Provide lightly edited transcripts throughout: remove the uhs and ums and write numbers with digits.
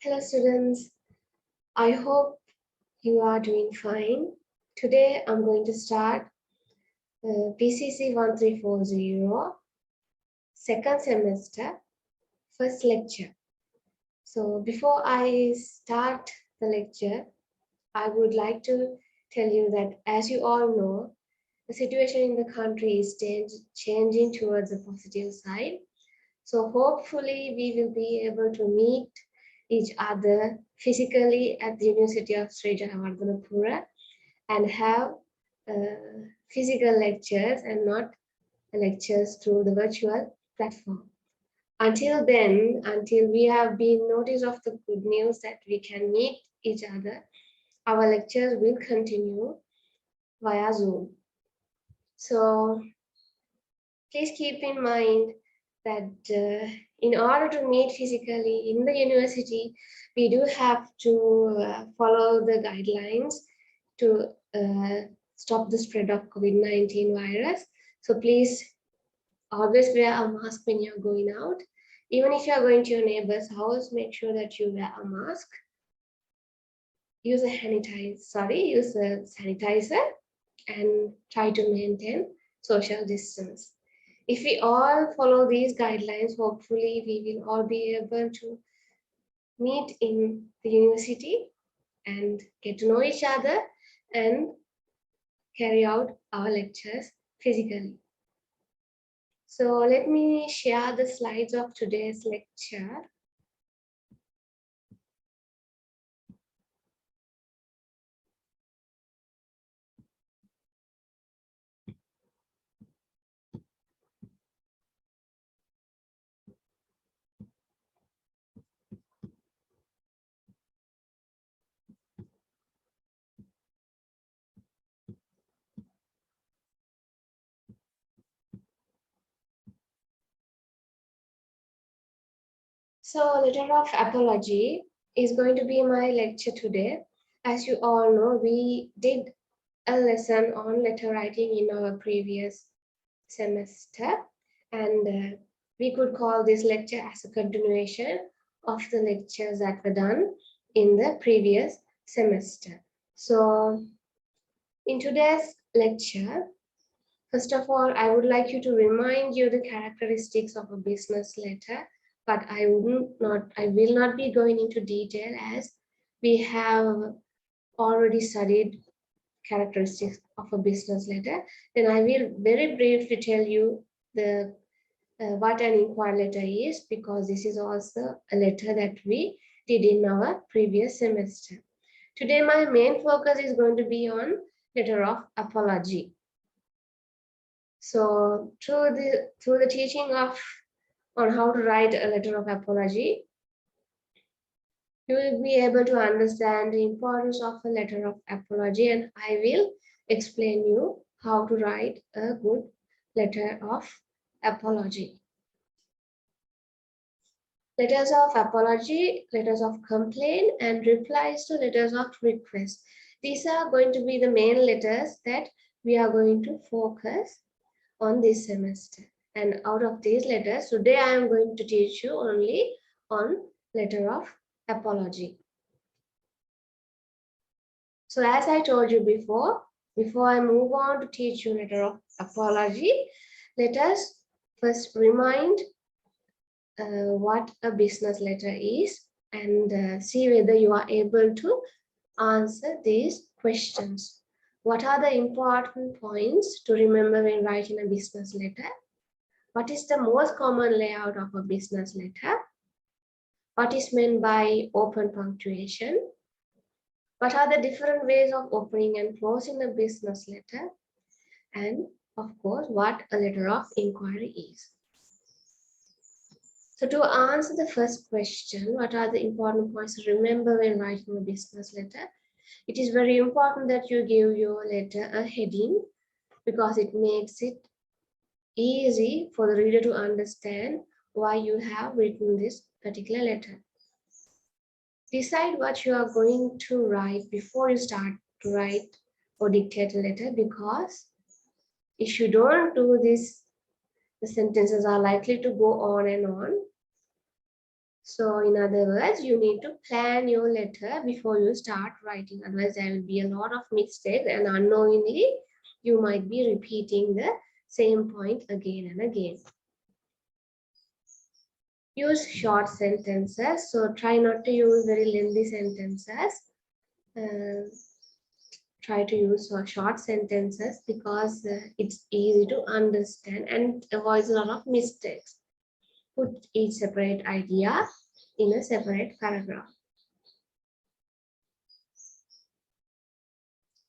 Hello students, I hope you are doing fine. Today I'm going to start PCC 1340, second semester, first lecture. So before I start the lecture, I would like to tell you that as you all know, the situation in the country is changing towards the positive side. So hopefully we will be able to meet each other physically at the University of Sri Jayawardenepura and have physical lectures and not lectures through the virtual platform. Until then, until we have been notice of the good news that we can meet each other, our lectures will continue via Zoom. So please keep in mind that in order to meet physically in the university, we do have to follow the guidelines to stop the spread of COVID-19 virus. So please always wear a mask when you're going out. Even if you're going to your neighbor's house, make sure that you wear a mask. Use a sanitizer and try to maintain social distance. If we all follow these guidelines, hopefully we will all be able to meet in the university and get to know each other and carry out our lectures physically. So let me share the slides of today's lecture. So letter of apology is going to be my lecture today. As you all know, we did a lesson on letter writing in our previous semester, and we could call this lecture as a continuation of the lectures that were done in the previous semester. So in today's lecture, first of all, I would like you to remind you the characteristics of a business letter, but I will not be going into detail as we have already studied characteristics of a business letter. Then I will very briefly tell you the what an inquiry letter is, because this is also a letter that we did in our previous semester. Today my main focus is going to be on letter of apology. So through the teaching of on how to write a letter of apology, you will be able to understand the importance of a letter of apology, and I will explain you how to write a good letter of apology. Letters of apology, letters of complaint, and replies to letters of request. These are going to be the main letters that we are going to focus on this semester. And out of these letters, today I am going to teach you only on letter of apology. So as I told you before I move on to teach you letter of apology, let us first remind what a business letter is and see whether you are able to answer these questions. What are the important points to remember when writing a business letter? What is the most common layout of a business letter? What is meant by open punctuation? What are the different ways of opening and closing a business letter? And of course, what a letter of inquiry is. So to answer the first question, what are the important points to remember when writing a business letter? It is very important that you give your letter a heading, because it makes it easy for the reader to understand why you have written this particular letter. Decide what you are going to write before you start to write or dictate a letter, because if you don't do this, the sentences are likely to go on and on. So in other words, you need to plan your letter before you start writing. Otherwise, there will be a lot of mistakes and unknowingly, you might be repeating the same point again and again. Use short sentences. So try not to use very lengthy sentences. Uh, Try to use short sentences because it's easy to understand and avoids a lot of mistakes. Put each separate idea in a separate paragraph.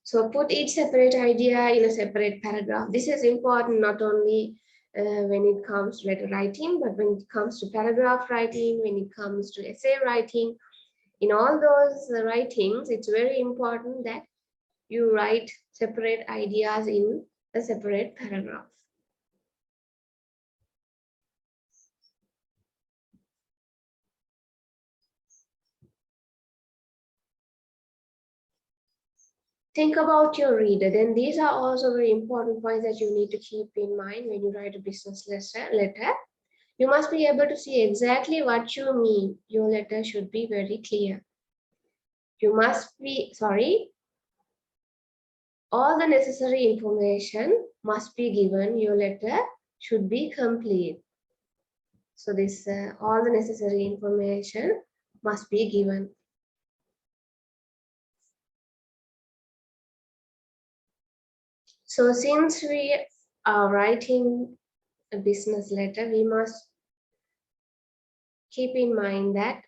So put each separate idea in a separate paragraph. This is important not only when it comes to letter writing, but when it comes to paragraph writing, when it comes to essay writing. In all those writings, it's very important that you write separate ideas in a separate paragraph. Think about your reader. Then these are also very important points that you need to keep in mind when you write a business letter. You must be able to see exactly what you mean. Your letter should be very clear. All the necessary information must be given. Your letter should be complete. So all the necessary information must be given. So since we are writing a business letter, we must keep in mind that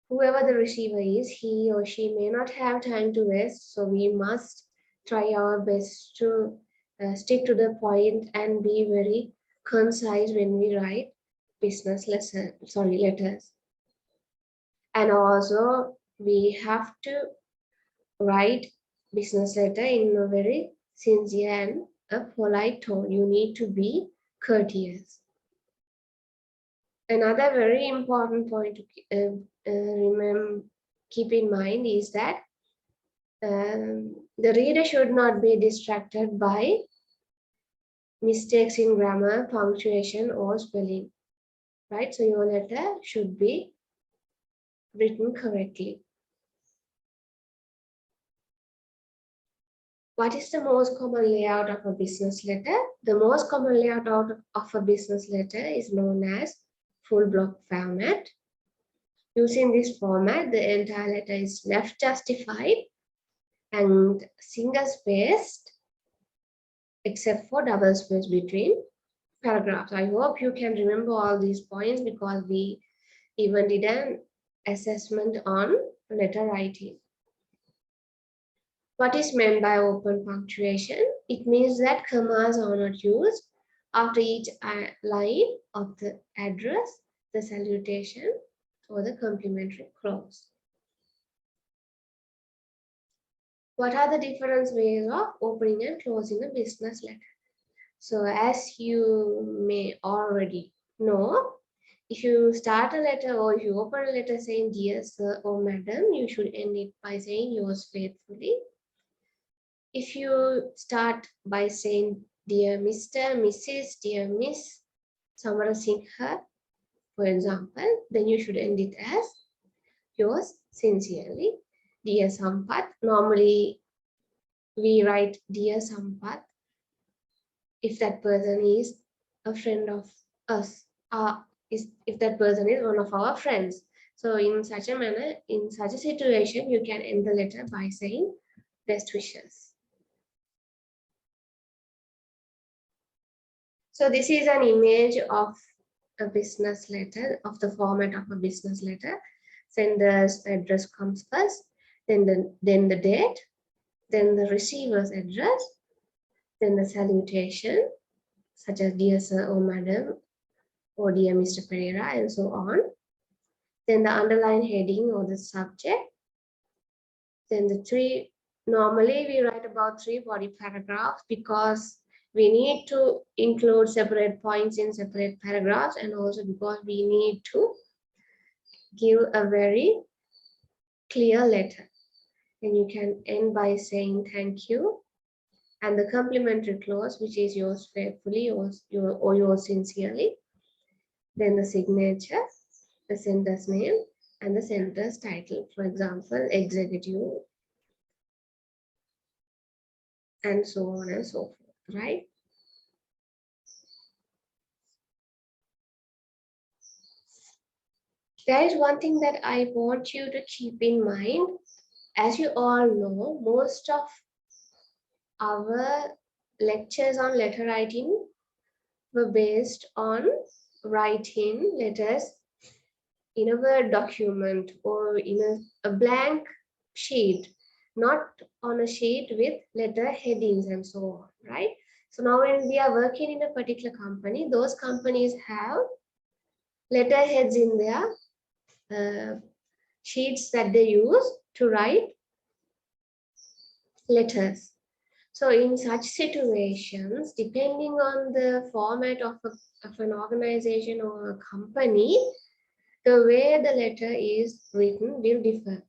whoever the receiver is, he or she may not have time to waste. So we must try our best to stick to the point and be very concise when we write letters. And also we have to write business letter in a very sincere and a polite tone. You need to be courteous. Another very important point to keep in mind is that the reader should not be distracted by mistakes in grammar, punctuation, or spelling, right? So your letter should be written correctly. What is the most common layout of a business letter? The most common layout of a business letter is known as full block format. Using this format, the entire letter is left justified and single spaced except for double space between paragraphs. I hope you can remember all these points because we even did an assessment on letter writing. What is meant by open punctuation? It means that commas are not used after each line of the address, the salutation, or the complimentary clause. What are the different ways of opening and closing a business letter? So as you may already know, if you start a letter or if you open a letter saying dear sir or madam, you should end it by saying yours faithfully. If you start by saying dear Mr., Mrs., dear Miss Samara Singha, for example, then you should end it as yours sincerely, dear Sampath. Normally we write dear Sampath if that person is a friend of us, if that person is one of our friends. So in such a manner, in such a situation, you can end the letter by saying best wishes. So this is an image of a business letter, of the format of a business letter. Sender's address comes first, then the date, then the receiver's address, then the salutation, such as dear sir or madam, or dear Mr. Pereira, and so on. Then the underline heading or the subject. Then normally we write about 3 body paragraphs because we need to include separate points in separate paragraphs, and also because we need to give a very clear letter. And you can end by saying thank you, and the complimentary clause, which is yours faithfully or yours sincerely. Then the signature, the sender's name and the sender's title. For example, executive, and so on and so forth, right? There is one thing that I want you to keep in mind. As you all know, most of our lectures on letter writing were based on writing letters in a Word document or in a blank sheet, not on a sheet with letter headings and so on, right? So now when we are working in a particular company, those companies have letterheads in their sheets that they use to write letters. So in such situations, depending on the format of an organization or a company, the way the letter is written will differ.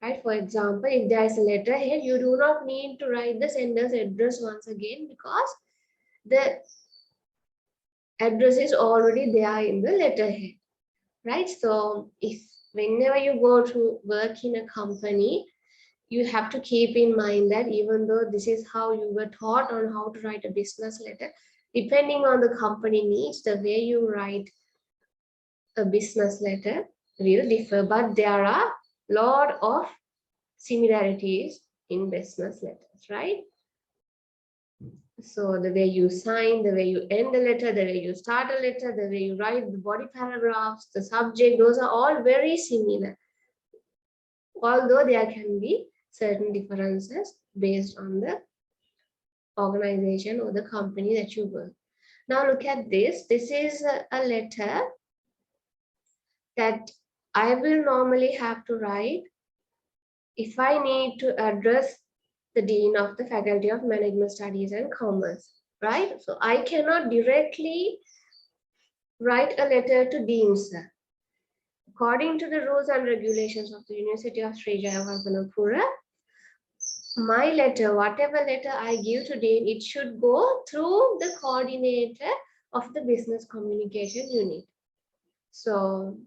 Right? For example, if there is a letterhead, you do not need to write the sender's address once again because the address is already there in the letterhead. Right? So if whenever you go to work in a company, you have to keep in mind that even though this is how you were taught on how to write a business letter, depending on the company needs, the way you write a business letter will differ. But there are a lot of similarities in business letters, right? So the way you sign, the way you end a letter, the way you start a letter, the way you write the body paragraphs, the subject, those are all very similar. Although there can be certain differences based on the organization or the company that you work. Now look at this. This is a letter that I will normally have to write if I need to address the Dean of the Faculty of Management Studies and Commerce, right? So I cannot directly write a letter to Dean, sir. According to the rules and regulations of the University of Sri Jayawardenepura, my letter, whatever letter I give to Dean, it should go through the coordinator of the business communication unit. So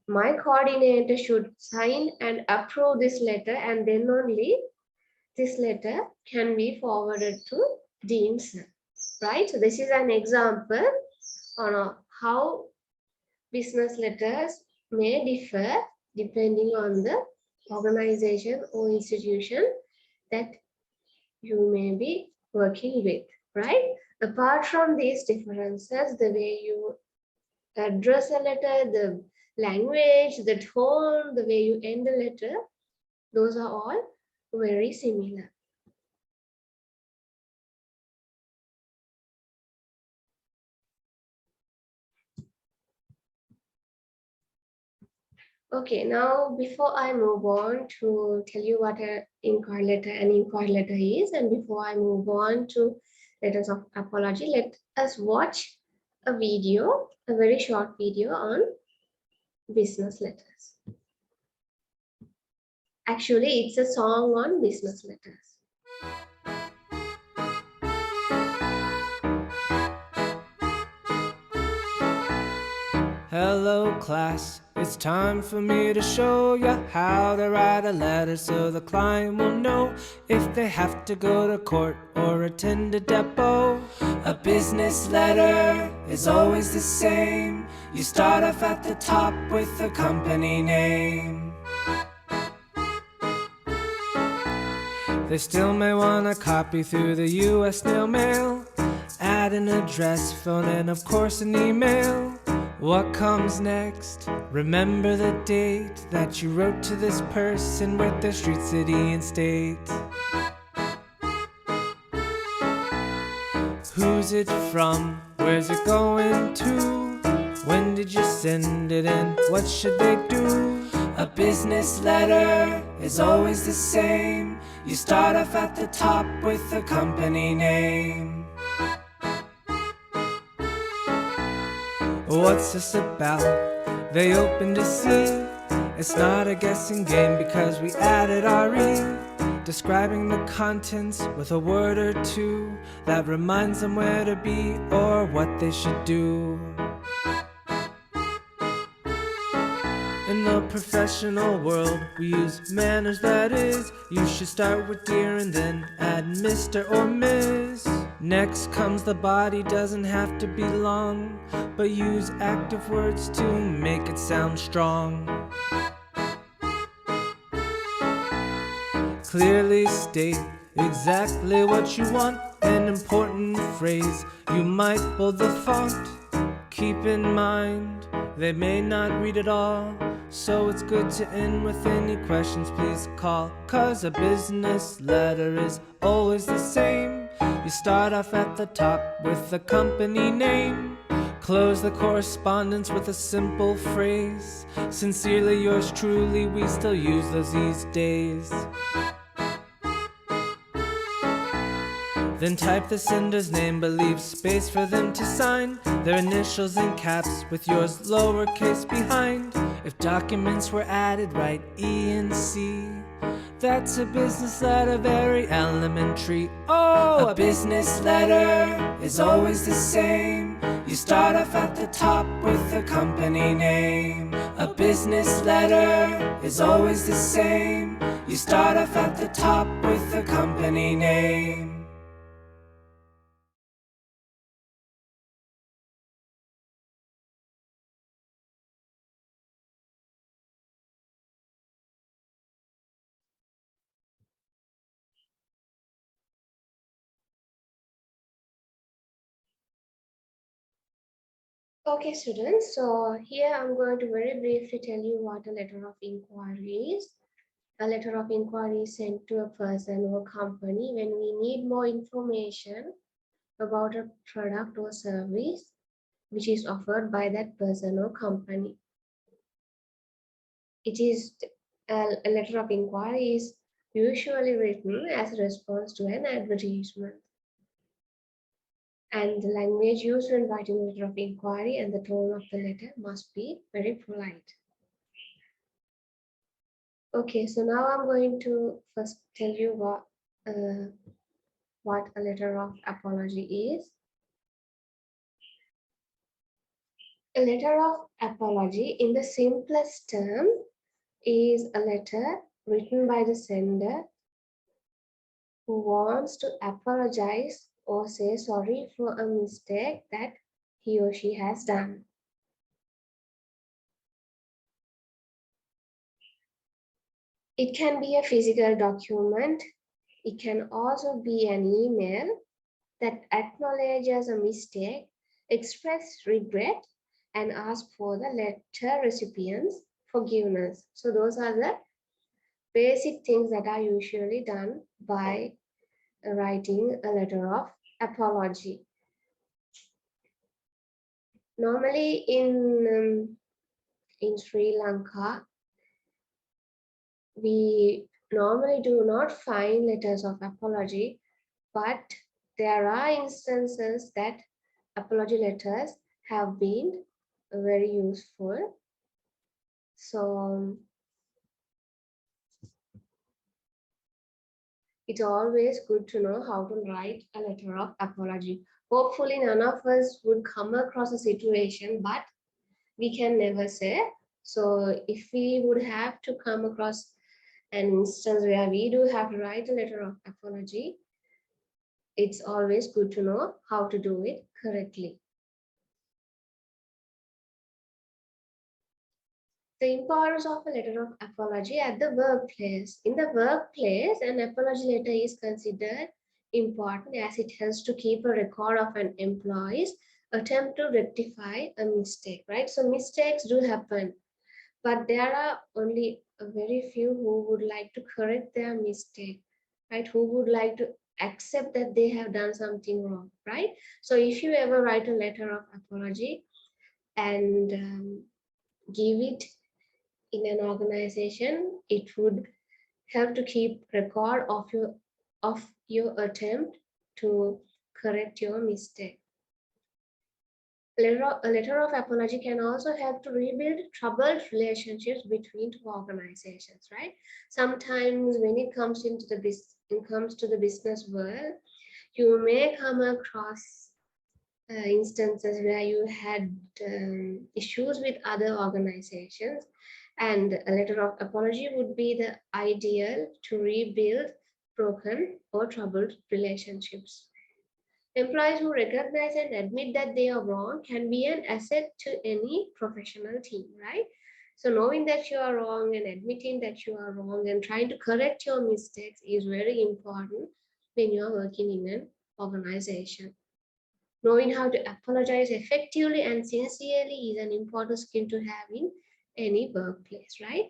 my coordinator should sign and approve this letter, and then only this letter can be forwarded to Dean, sir. Right? So this is an example on how business letters may differ depending on the organization or institution that you may be working with, right? Apart from these differences, the way you address a letter, the language, the tone, the way you end a letter, those are all very similar. Okay, now before I move on to tell you what an inquiry letter is, and before I move on to letters of apology, let us watch a video, a very short video on business letters. Actually, it's a song on business letters. Hello class, it's time for me to show you how to write a letter so the client will know if they have to go to court or attend a depot. A business letter is always the same. You start off at the top with the company name. They still may want a copy through the US snail mail. Add an address, phone, and of course an email. What comes next? Remember the date that you wrote to this person with their street, city, and state. Who's it from? Where's it going to? When did you send it and what should they do? A business letter is always the same. You start off at the top with the company name. What's this about? They opened to see. It's not a guessing game because we added RE, describing the contents with a word or two that reminds them where to be or what they should do. professional world, we use manners, that is. You should start with dear and then add Mr. or Miss. Next comes the body, doesn't have to be long, but use active words to make it sound strong. Clearly state exactly what you want. An important phrase, you might bold the font. Keep in mind, they may not read it all, so it's good to end with any questions, please call. 'Cause a business letter is always the same. You start off at the top with the company name. Close the correspondence with a simple phrase. Sincerely yours truly, we still use those these days. Then type the sender's name, but leave space for them to sign their initials in caps with yours lowercase behind. If documents were added, write E and C. That's a business letter, very elementary. Oh, a business letter is always the same. You start off at the top with the company name. A business letter is always the same. You start off at the top with the company name. Okay, students, so here I'm going to very briefly tell you what a letter of inquiry is. A letter of inquiry is sent to a person or company when we need more information about a product or service which is offered by that person or company. It is a letter of inquiry is usually written as a response to an advertisement. And the language used when writing a letter of inquiry and the tone of the letter must be very polite. Okay, so now I'm going to first tell you what a letter of apology is. A letter of apology, in the simplest term, is a letter written by the sender who wants to apologize or say sorry for a mistake that he or she has done. It can be a physical document. It can also be an email that acknowledges a mistake, express regret, and ask for the letter recipient's forgiveness. So those are the basic things that are usually done by writing a letter of apology. Normally in Sri Lanka, we normally do not find letters of apology, but there are instances that apology letters have been very useful. So it's always good to know how to write a letter of apology. Hopefully none of us would come across a situation, but we can never say. So if we would have to come across an instance where we do have to write a letter of apology, it's always good to know how to do it correctly. The importance of a letter of apology at the workplace. In the workplace, an apology letter is considered important as it helps to keep a record of an employee's attempt to rectify a mistake, right? So mistakes do happen, but there are only a very few who would like to correct their mistake, right? Who would like to accept that they have done something wrong, right? So if you ever write a letter of apology and give it in an organization, it would help to keep record of your attempt to correct your mistake. A letter of apology can also help to rebuild troubled relationships between two organizations, right? Sometimes when it comes into the business world, you may come across instances where you had issues with other organizations, And a letter of apology would be the ideal to rebuild broken or troubled relationships. Employees who recognize and admit that they are wrong can be an asset to any professional team, right? So knowing that you are wrong and admitting that you are wrong and trying to correct your mistakes is very important when you are working in an organization. Knowing how to apologize effectively and sincerely is an important skill to have in any workplace, right?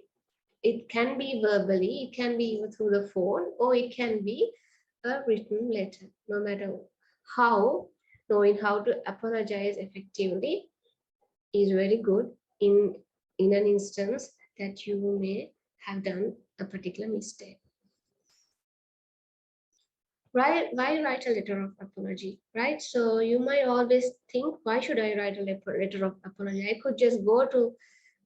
It can be verbally, it can be through the phone, or it can be a written letter. No matter how, knowing how to apologize effectively is very good in an instance that you may have done a particular mistake. Why write a letter of apology, right? So you might always think, why should I write a letter of apology? I could just go to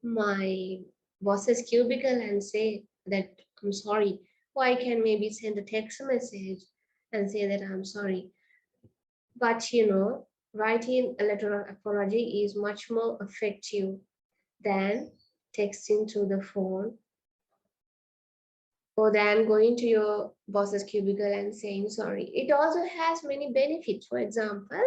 my boss's cubicle and say that I'm sorry. Or I can maybe send a text message and say that I'm sorry. But writing a letter of apology is much more effective than texting to the phone or than going to your boss's cubicle and saying sorry. It also has many benefits. For example,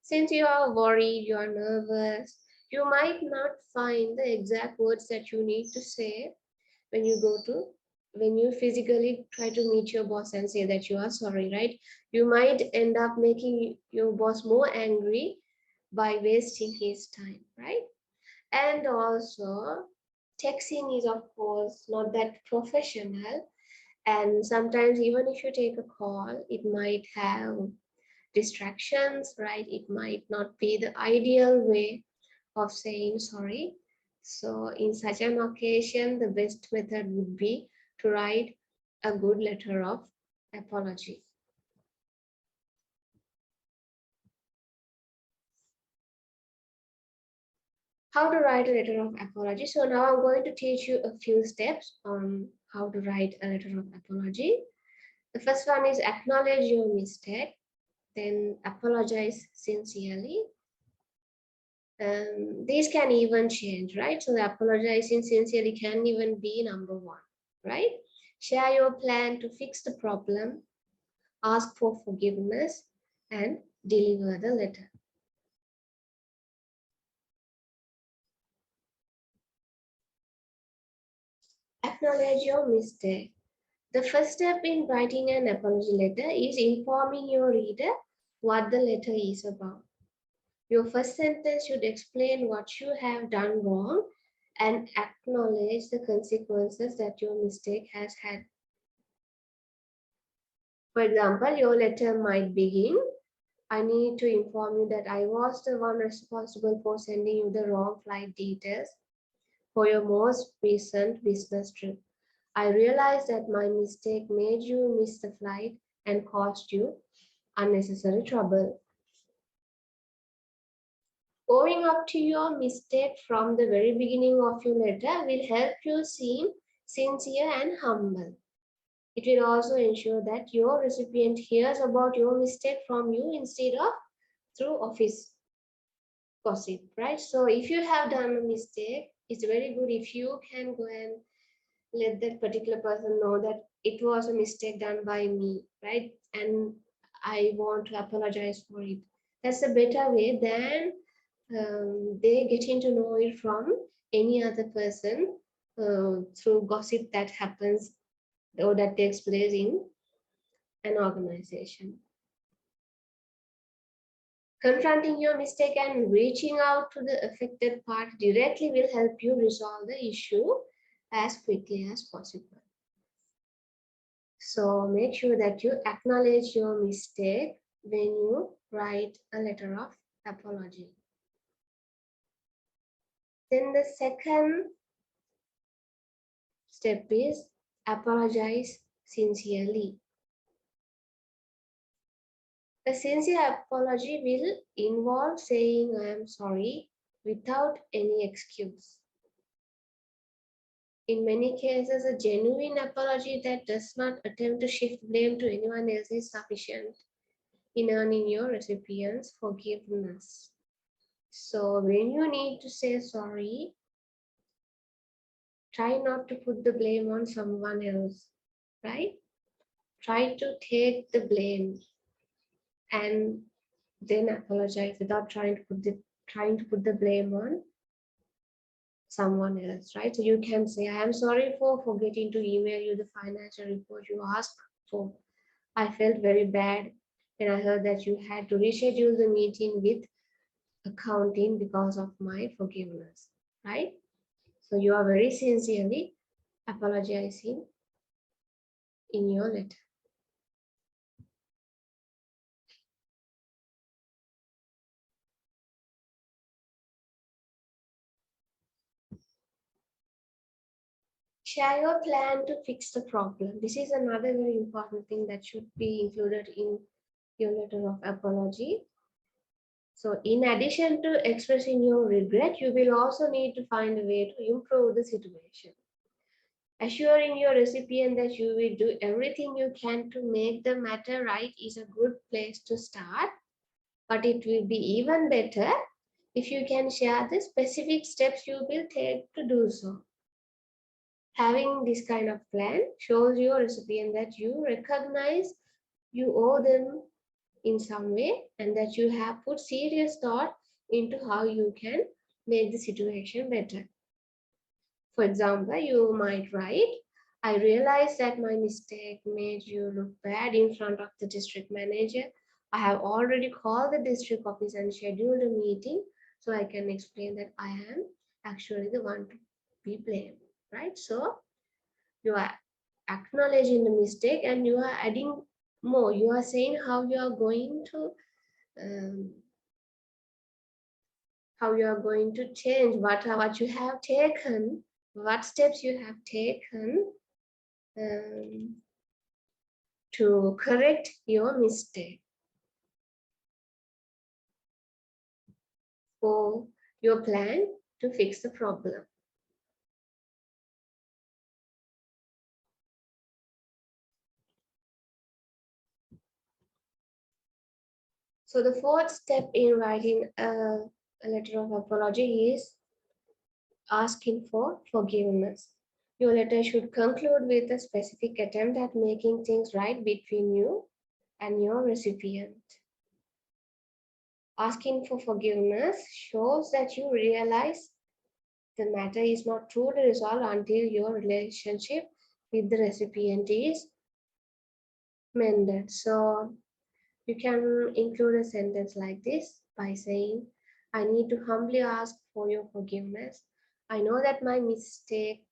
since you are worried, you are nervous, you might not find the exact words that you need to say when you physically try to meet your boss and say that you are sorry, right? You might end up making your boss more angry by wasting his time, right? And also, texting is of course not that professional, and sometimes even if you take a call, it might have distractions, right? It might not be the ideal way of saying sorry. So, in such an occasion, the best method would be to write a good letter of apology. How to write a letter of apology. So, now I'm going to teach you a few steps on how to write a letter of apology. The first one is acknowledge your mistake, then apologize sincerely. These can even change, right? So the apologizing sincerely can even be number one, right? Share your plan to fix the problem, ask for forgiveness, and deliver the letter. Acknowledge your mistake. The first step in writing an apology letter is informing your reader what the letter is about. Your first sentence should explain what you have done wrong and acknowledge the consequences that your mistake has had. For example, your letter might begin, I need to inform you that I was the one responsible for sending you the wrong flight details for your most recent business trip. I realized that my mistake made you miss the flight and caused you unnecessary trouble. Owning up to your mistake from the very beginning of your letter will help you seem sincere and humble. It will also ensure that your recipient hears about your mistake from you instead of through office gossip, right? So if you have done a mistake, it's very good if you can go and let that particular person know that it was a mistake done by me, right? And I want to apologize for it. That's a better way than they getting to know it from any other person through gossip that happens or that takes place in an organization. Confronting your mistake and reaching out to the affected party directly will help you resolve the issue as quickly as possible. So make sure that you acknowledge your mistake when you write a letter of apology. Then the second step is apologize sincerely. A sincere apology will involve saying I am sorry without any excuse. In many cases, a genuine apology that does not attempt to shift blame to anyone else is sufficient in earning your recipient's forgiveness. So when you need to say sorry, Try not to put the blame on someone else, right? Try to take the blame and then apologize without trying to put the blame on someone else, right? So you can say, I am sorry for forgetting to email you the financial report you asked for. I felt very bad when I heard that you had to reschedule the meeting with accounting because of my forgiveness, right? So you are very sincerely apologizing in your letter. Share your plan to fix the problem. This is another very important thing that should be included in your letter of apology. So in addition to expressing your regret, you will also need to find a way to improve the situation. Assuring your recipient that you will do everything you can to make the matter right is a good place to start, but it will be even better if you can share the specific steps you will take to do so. Having this kind of plan shows your recipient that you recognize you owe them in some way and that you have put serious thought into how you can make the situation better. For example, you might write, I realized that my mistake made you look bad in front of the district manager. I have already called the district office and scheduled a meeting so I can explain that I am actually the one to be blamed, right? So you are acknowledging the mistake and you are adding more. You are saying um, how you are going to change, what you have taken, what steps you have taken um, to correct your mistake or your plan to fix the problem. So the fourth step in writing a letter of apology is asking for forgiveness. Your letter should conclude with a specific attempt at making things right between you and your recipient. Asking for forgiveness shows that you realize the matter is not truly resolved until your relationship with the recipient is mended. So you can include a sentence like this by saying, I need to humbly ask for your forgiveness. I know that my mistake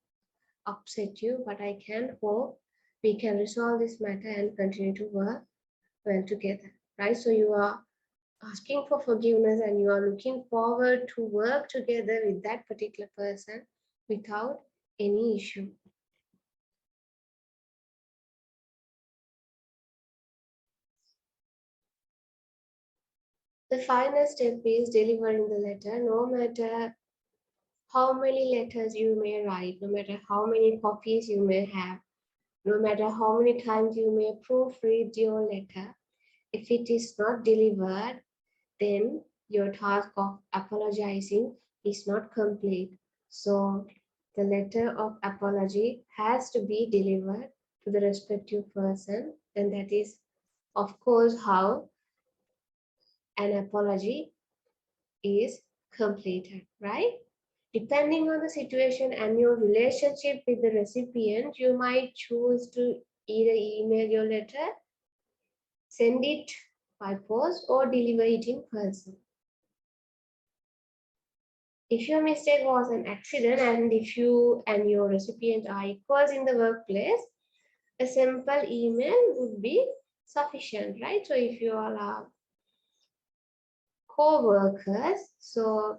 upset you, but I can hope we can resolve this matter and continue to work well together, right? So you are asking for forgiveness and you are looking forward to work together with that particular person without any issue. The final step is delivering the letter. No matter how many letters you may write, no matter how many copies you may have, no matter how many times you may proofread your letter, if it is not delivered, then your task of apologizing is not complete. So the letter of apology has to be delivered to the respective person, and that is, of course, how an apology is completed, right? Depending on the situation and your relationship with the recipient, you might choose to either email your letter, send it by post, or deliver it in person. If your mistake was an accident and if you and your recipient are equals in the workplace, a simple email would be sufficient, right? So if you all are co-workers, so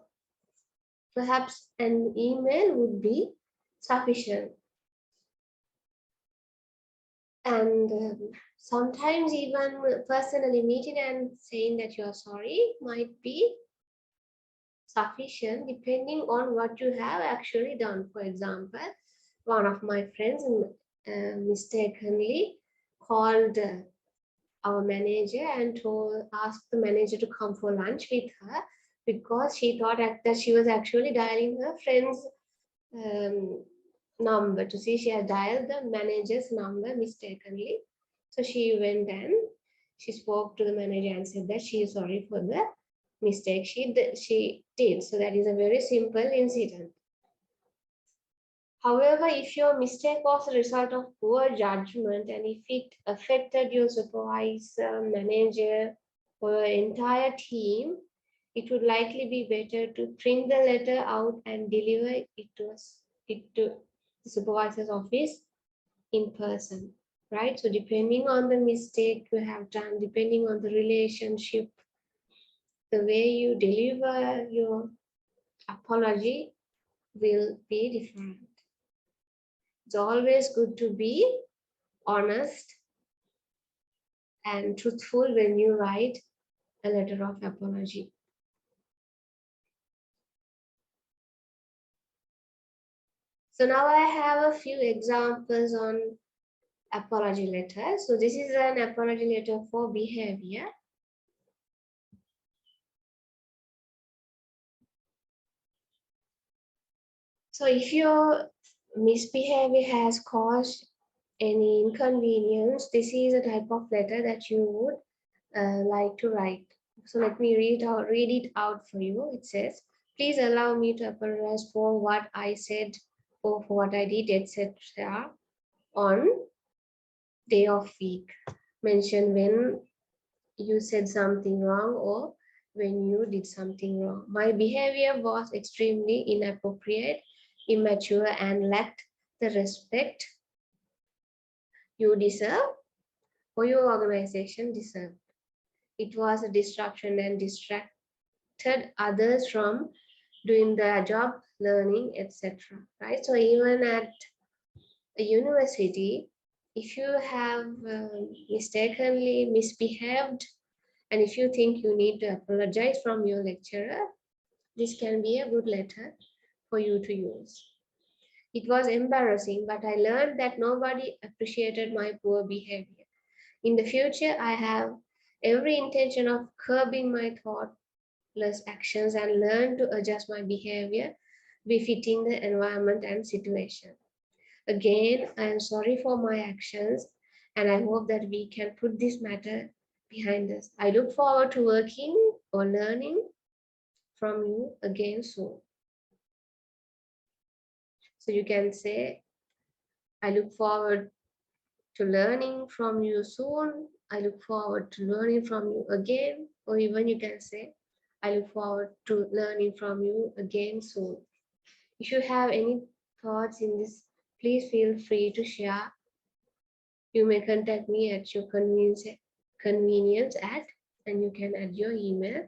perhaps an email would be sufficient. And sometimes even personally meeting and saying that you're sorry might be sufficient depending on what you have actually done. For example, one of my friends mistakenly called our manager and asked the manager to come for lunch with her because she thought that she was actually dialing her friend's um, number to see she had dialed the manager's number mistakenly. So she went and she spoke to the manager and said that she is sorry for the mistake she did. So that is a very simple incident. However, if your mistake was a result of poor judgment and if it affected your supervisor, manager, or your entire team, it would likely be better to print the letter out and deliver it to the supervisor's office in person, right? So depending on the mistake you have done, depending on the relationship, the way you deliver your apology will be different. It's always good to be honest and truthful when you write a letter of apology. So now I have a few examples on apology letter. So this is an apology letter for behavior. So if your misbehavior has caused any inconvenience, this is a type of letter that you would like to write. So let me read it out for you. It says, please allow me to apologize for what I said or for what I did, etc. on day of week. Mention when you said something wrong or when you did something wrong. My behavior was extremely inappropriate, immature, and lacked the respect you deserve or your organization deserved. It was a distraction and distracted others from doing their job, learning, etc. Right? So even at a university, if you have mistakenly misbehaved and if you think you need to apologize from your lecturer, this can be a good letter for you to use. It was embarrassing, but I learned that nobody appreciated my poor behavior. In the future, I have every intention of curbing my thoughtless actions and learn to adjust my behavior befitting the environment and situation. Again, I am sorry for my actions and I hope that we can put this matter behind us. I look forward to working or learning from you again soon. So you can say, I look forward to learning from you soon. I look forward to learning from you again. Or even you can say, I look forward to learning from you again soon. If you have any thoughts in this, please feel free to share. You may contact me at your convenience at, and you can add your email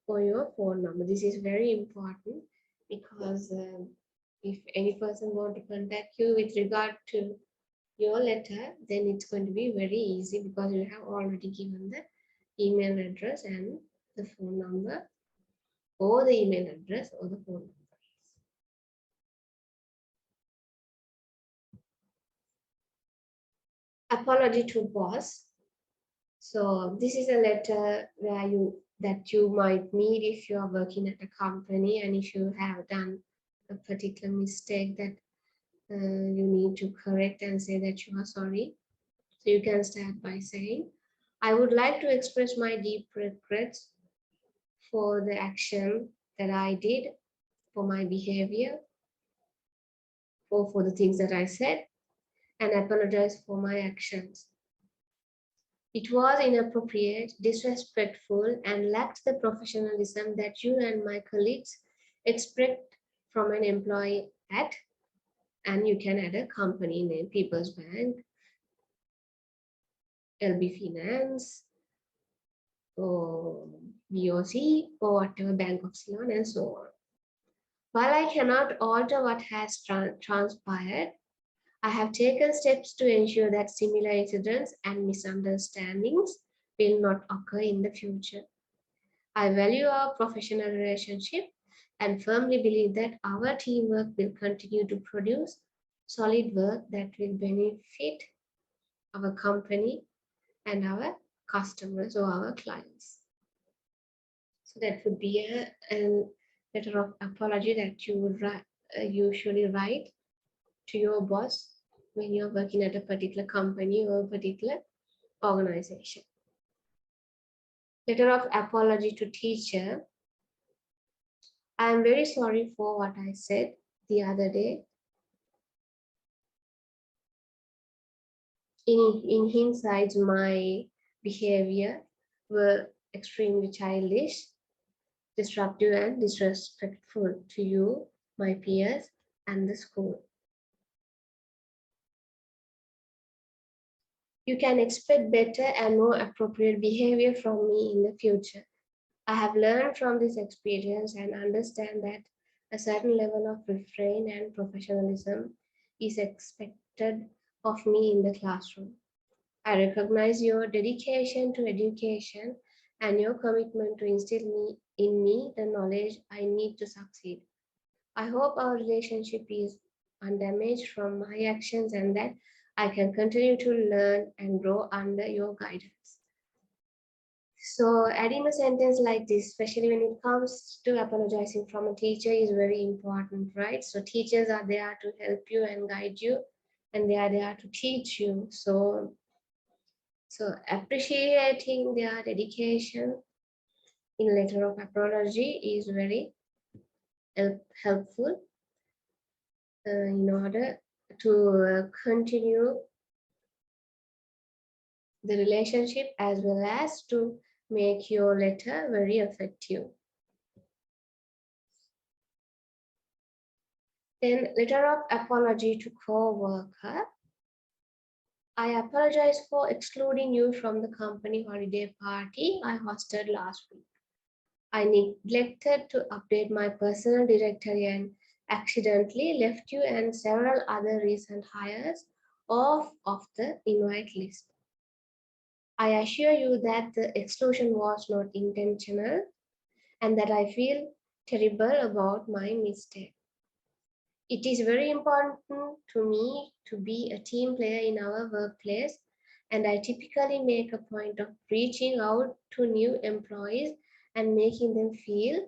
or your phone number. This is very important because if any person want to contact you with regard to your letter, then it's going to be very easy because you have already given the email address and the phone number or the email address or the phone number. Apology to boss. So this is a letter that you might need if you are working at a company and if you have done a particular mistake that you need to correct and say that you are sorry. So you can start by saying, I would like to express my deep regrets for the action that I did, for my behavior, for the things that I said, and apologize for my actions. It was inappropriate, disrespectful, and lacked the professionalism that you and my colleagues expect from an employee at, and you can add a company name, People's Bank, LB Finance, or BOC, or whatever, Bank of Ceylon, and so on. While I cannot alter what has transpired, I have taken steps to ensure that similar incidents and misunderstandings will not occur in the future. I value our professional relationship and firmly believe that our teamwork will continue to produce solid work that will benefit our company and our customers or our clients. So that would be a letter of apology that you would usually write to your boss when you're working at a particular company or a particular organization. Letter of apology to teacher. I am very sorry for what I said the other day. In hindsight, my behavior were extremely childish, disruptive and disrespectful to you, my peers, and the school. You can expect better and more appropriate behavior from me in the future. I have learned from this experience and understand that a certain level of refrain and professionalism is expected of me in the classroom. I recognize your dedication to education and your commitment to instill in me the knowledge I need to succeed. I hope our relationship is undamaged from my actions and that I can continue to learn and grow under your guidance. So, adding a sentence like this, especially when it comes to apologizing from a teacher, is very important, right? So, teachers are there to help you and guide you, and they are there to teach you. So appreciating their dedication in letter of apology is very helpful in order to continue the relationship as well as to make your letter very effective. Then letter of apology to co-worker. I apologize for excluding you from the company holiday party I hosted last week. I neglected to update my personal directory and accidentally left you and several other recent hires off of the invite list. I assure you that the exclusion was not intentional and that I feel terrible about my mistake. It is very important to me to be a team player in our workplace, and I typically make a point of reaching out to new employees and making them feel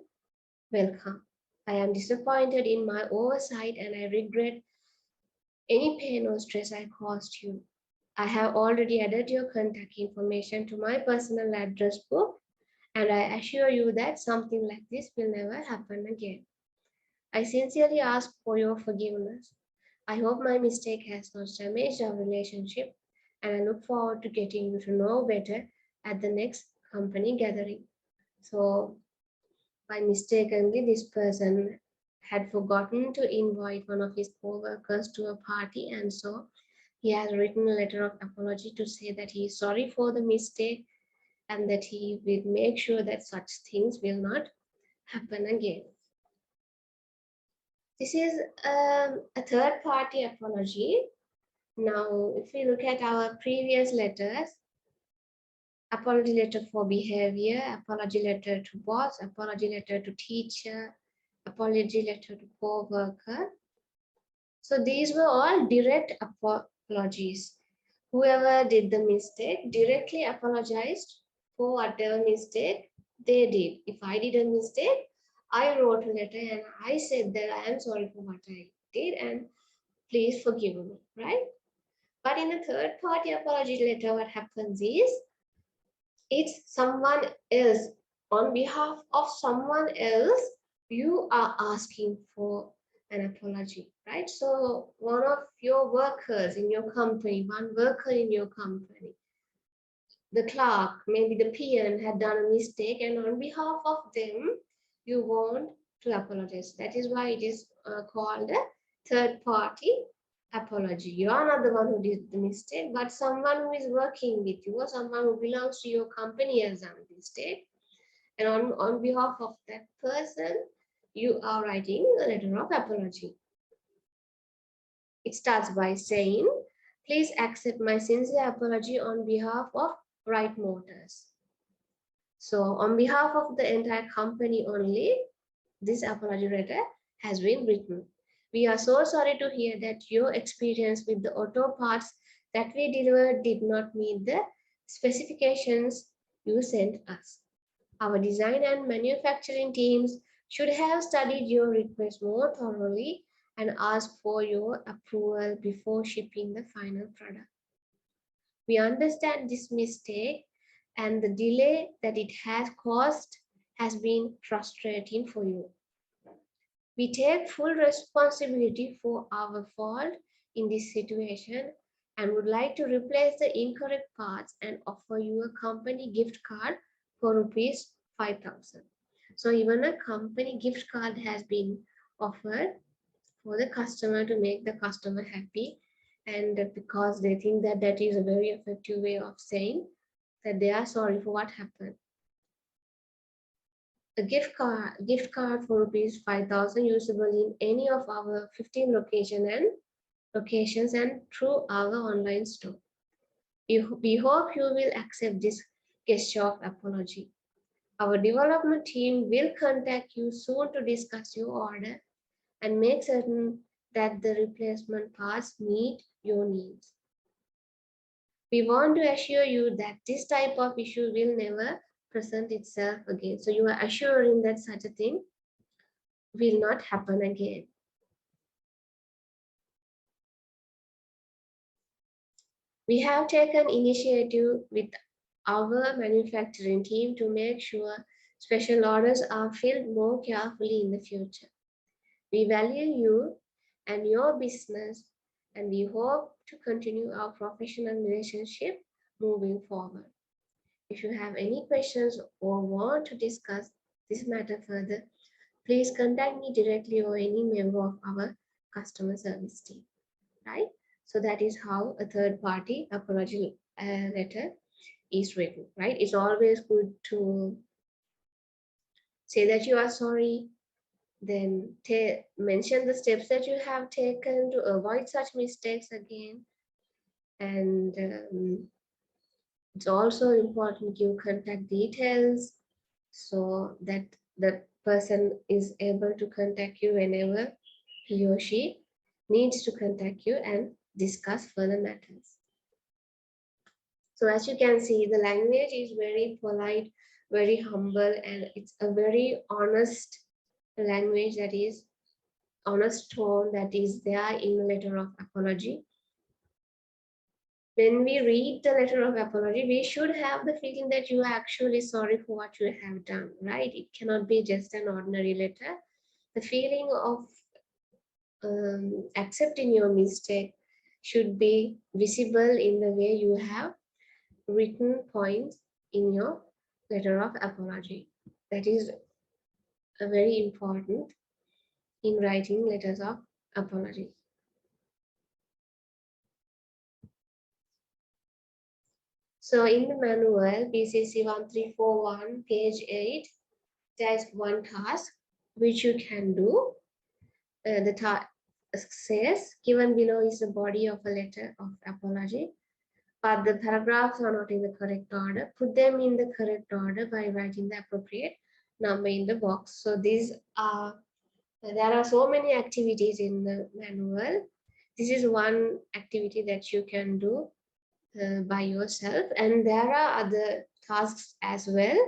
welcome. I am disappointed in my oversight and I regret any pain or stress I caused you. I have already added your contact information to my personal address book, and I assure you that something like this will never happen again. I sincerely ask for your forgiveness. I hope my mistake has not damaged our relationship, and I look forward to getting you to know better at the next company gathering. So, by mistakenly, this person had forgotten to invite one of his co-workers to a party, and so he has written a letter of apology to say that he is sorry for the mistake and that he will make sure that such things will not happen again. This is a third party apology. Now, if we look at our previous letters, apology letter for behavior, apology letter to boss, apology letter to teacher, apology letter to co-worker. So these were all direct apologies. Whoever did the mistake directly apologized for whatever mistake they did. If I did a mistake, I wrote a letter and I said that I am sorry for what I did and please forgive me, right? But in a third party apology letter, what happens is it's someone else, on behalf of someone else, you are asking for an apology, right? So one of your workers in your company, one worker in your company, the clerk, maybe the PM had done a mistake, and on behalf of them, you want to apologize. That is why it is called a third party apology. You are not the one who did the mistake, but someone who is working with you or someone who belongs to your company has done a mistake. And on behalf of that person, you are writing a letter of apology. It starts by saying, please accept my sincere apology on behalf of Right Motors. So on behalf of the entire company only, this apology letter has been written. We are so sorry to hear that your experience with the auto parts that we delivered did not meet the specifications you sent us. Our design and manufacturing teams should have studied your request more thoroughly and ask for your approval before shipping the final product. We understand this mistake and the delay that it has caused has been frustrating for you. We take full responsibility for our fault in this situation and would like to replace the incorrect parts and offer you a company gift card for rupees 5,000. So even a company gift card has been offered for the customer to make the customer happy, and because they think that that is a very effective way of saying that they are sorry for what happened. A gift card for rupees 5,000 usable in any of our 15 locations and through our online store. We hope you will accept this gesture of apology. Our development team will contact you soon to discuss your order and make certain that the replacement parts meet your needs. We want to assure you that this type of issue will never present itself again. So you are assuring that such a thing will not happen again. We have taken initiative with our manufacturing team to make sure special orders are filled more carefully in the future. We value you and your business, and we hope to continue our professional relationship moving forward. If you have any questions or want to discuss this matter further, please contact me directly or any member of our customer service team, right? So that is how a third party apology letter is written, right? It's always good to say that you are sorry, then mention the steps that you have taken to avoid such mistakes again. And it's also important to give contact details so that the person is able to contact you whenever he or she needs to contact you and discuss further matters. So as you can see, the language is very polite, very humble, and it's a very honest language, that is honest tone that is there in the letter of apology. When we read the letter of apology, we should have the feeling that you are actually sorry for what you have done, right? It cannot be just an ordinary letter. The feeling of accepting your mistake should be visible in the way you have written points in your letter of apology. That is very important in writing letters of apology. So in the manual, PCC 1341, page 8, there is one task which you can do. The task says, given below is the body of a letter of apology, but the paragraphs are not in the correct order. Put them in the correct order by writing the appropriate number in the box. So there are so many activities in the manual. This is one activity that you can do by yourself, and there are other tasks as well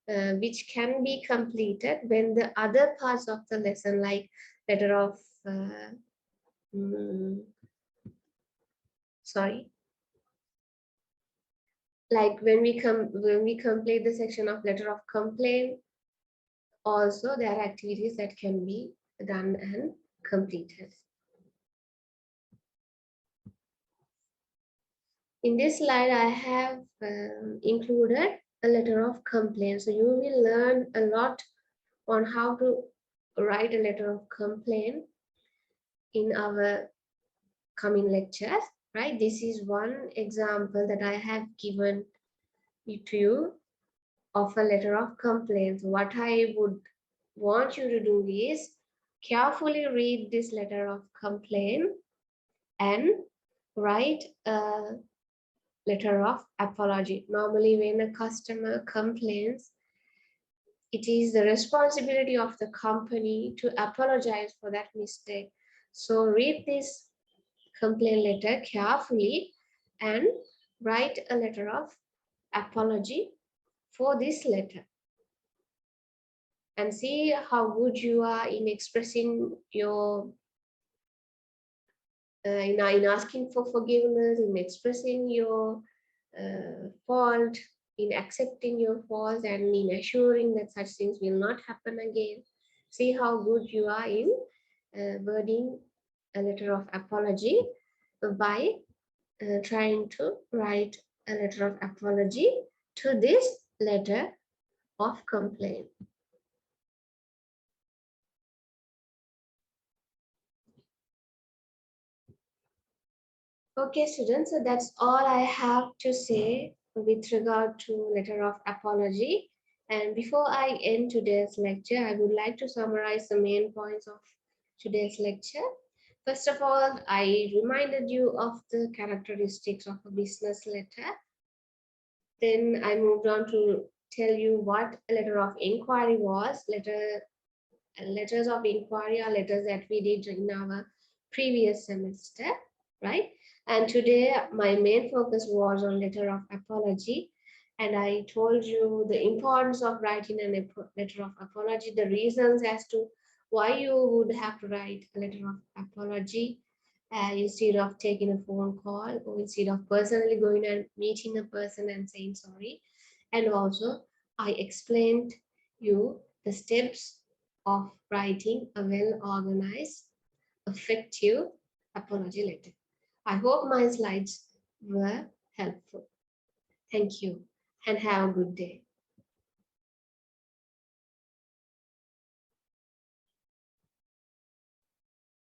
which can be completed when the other parts of the lesson, like letter of like when we complete the section of letter of complaint, also there are activities that can be done and completed. In this slide, I have included a letter of complaint. So you will learn a lot on how to write a letter of complaint in our coming lectures, right? This is one example that I have given to you of a letter of complaint. What I would want you to do is carefully read this letter of complaint and write a letter of apology. Normally, when a customer complains, it is the responsibility of the company to apologize for that mistake. So read this complaint letter carefully and write a letter of apology for this letter. And see how good you are in expressing your in asking for forgiveness, in expressing your fault, in accepting your fault, and in assuring that such things will not happen again. See how good you are in wording a letter of apology by trying to write a letter of apology to this letter of complaint. Okay, students, so that's all I have to say with regard to letter of apology. And before I end today's lecture, I would like to summarize the main points of today's lecture. First of all, I reminded you of the characteristics of a business letter. Then I moved on to tell you what a letter of inquiry was. Letters of inquiry are letters that we did in our previous semester, right? And today my main focus was on letter of apology. And I told you the importance of writing a letter of apology, the reasons as to why you would have to write a letter of apology instead of taking a phone call or instead of personally going and meeting a person and saying sorry. And also, I explained you the steps of writing a well organized, effective apology letter. I hope my slides were helpful. Thank you and have a good day.